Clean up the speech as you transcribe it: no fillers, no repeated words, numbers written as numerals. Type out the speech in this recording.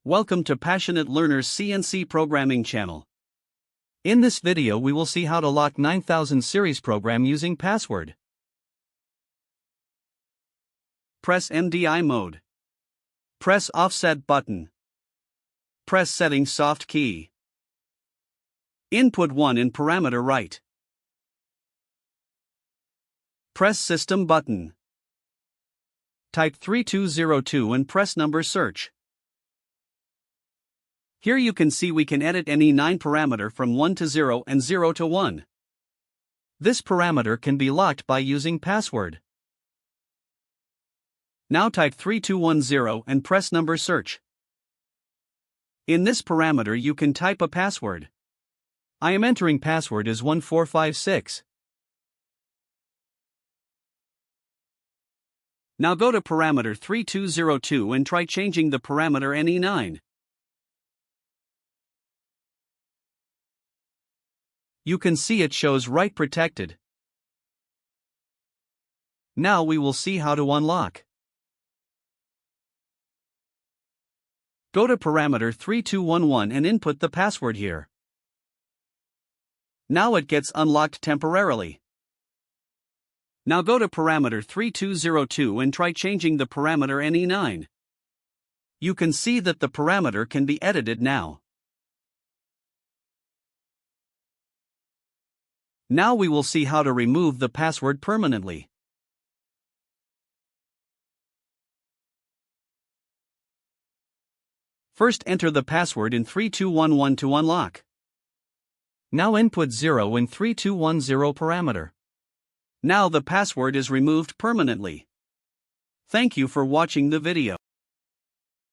Welcome to Passionate Learners CNC Programming channel. In this video we will see how to lock O9000 series program using password. Press MDI mode. Press offset button. Press settings soft key. Input 1 in parameter right. Press system button. Type 3202 and press number search. Here you can see we can edit any 9 parameter from 1 to 0 and 0 to 1. This parameter can be locked by using password. Now type 3210 and press number search. In this parameter you can type a password. I am entering password as 1456. Now go to parameter 3202 and try changing the parameter any 9. You can see it shows write protected. Now we will see how to unlock. Go to parameter 3211 and input the password here. Now it gets unlocked temporarily. Now go to parameter 3202 and try changing the parameter any 9. You can see that the parameter can be edited now. Now we will see how to remove the password permanently. First enter the password in 3211 to unlock. Now input 0 in 3210 parameter. Now the password is removed permanently. Thank you for watching the video.